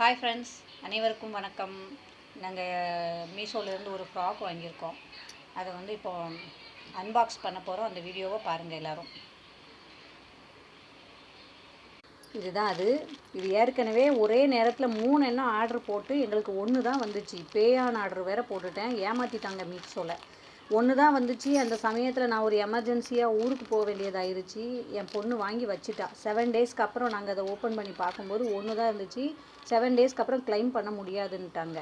Hi friends, அனைவருக்கும் வணக்கம். நாங்கள் மீஷோலேருந்து ஒரு ஃப்ராக் வாங்கியிருக்கோம். அதை வந்து இப்போ அன்பாக்ஸ் பண்ண போகிறோம். அந்த வீடியோவை பாருங்கள் எல்லோரும். இதுதான் அது. இது ஏற்கனவே ஒரே நேரத்தில் 3 எண்ணம் ஆர்டர் போட்டு எங்களுக்கு 1 தான் வந்துச்சு. பேயான் ஆர்டர் வேறு போட்டுட்டேன், ஏமாற்றிட்டாங்க மீஷோவில். 1 தான் வந்துச்சு. அந்த சமயத்தில் நான் ஒரு எமர்ஜென்சியாக ஊருக்கு போக வேண்டியதாயிருச்சு. என் பொண்ணு வாங்கி வச்சுட்டா. 7 டேஸ்க்கு அப்புறம் நாங்கள் அதை ஓப்பன் பண்ணி பார்க்கும்போது 1 தான் இருந்துச்சு. 7 டேஸ்க்கு அப்புறம் கிளைம் பண்ண முடியாதுன்ட்டாங்க.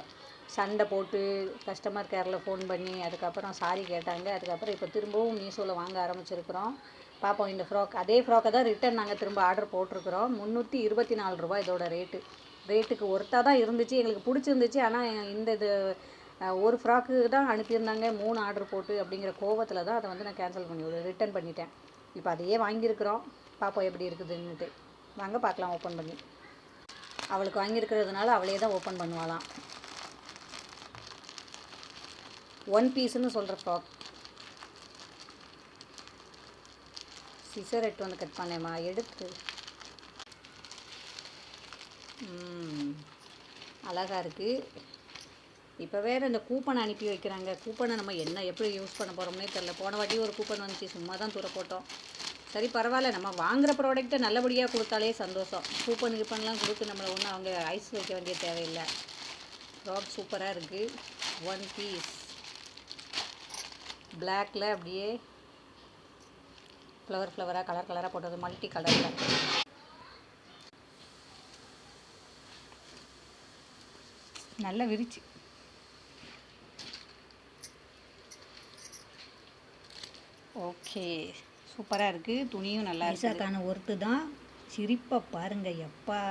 சண்டை போட்டு கஸ்டமர் கேரில் ஃபோன் பண்ணி அதுக்கப்புறம் சாரி கேட்டாங்க. அதுக்கப்புறம் இப்போ திரும்பவும் மீஷோவில் வாங்க ஆரம்பிச்சிருக்கிறோம். பார்ப்போம். இந்த அதே ஃப்ராக்கை தான் ரிட்டன் நாங்கள் திரும்ப ஆர்டர் போட்டிருக்கிறோம். 324 ரூபா இதோட ரேட்டுக்கு ஒர்த்தாக தான் இருந்துச்சு. எங்களுக்கு பிடிச்சிருந்துச்சு. ஆனால் இது ஒரு ஃப்ராக்கு தான் அனுப்பியிருந்தாங்க, 3 ஆர்டர் போட்டு அப்படிங்கிற கோவத்தில் தான் அதை வந்து நான் கேன்சல் பண்ணி ரிட்டன் பண்ணிட்டேன். இப்போ அதையே வாங்கியிருக்கிறோம். பார்ப்போம் எப்படி இருக்குதுன்னுட்டு. வாங்க பார்க்கலாம் ஓப்பன் பண்ணி. அவளுக்கு வாங்கியிருக்கிறதுனால அவளே தான் ஓப்பன் பண்ணுவாளாம். 1 பீஸ்ன்னு சொல்கிற ஃப்ராக். சிசர் எட்டு வந்து கட் பண்ணேம்மா எடுத்து. அழகாக இருக்குது. இப்போ வேறு இந்த கூப்பன் அனுப்பி வைக்கிறாங்க. கூப்பனை நம்ம எப்படி யூஸ் பண்ண போகிறோம்னே தெரில. போன வாட்டி ஒரு கூப்பன் வந்துச்சு, சும்மா தான் தூர போட்டோம். சரி பரவாயில்ல, நம்ம வாங்குகிற ப்ராடக்ட்டை நல்லபடியாக கொடுத்தாலே சந்தோஷம். கூப்பன்லாம் கொடுத்து நம்மளை ஒன்றும் அவங்க ஐஸ் வைக்க வேண்டிய தேவையில்லை. ஃப்ராக் சூப்பராக இருக்குது. 1 பீஸ் பிளாக்கில் அப்படியே ஃப்ளவராக கலராக போட்டது, மல்டி கலரில். நல்லா விரிச்சு. ஓகே, சூப்பராக இருக்குது. துணியும் நல்லா இருக்குது. ஒர்த்து தான். சிரிப்பை பாருங்கள் எப்பா.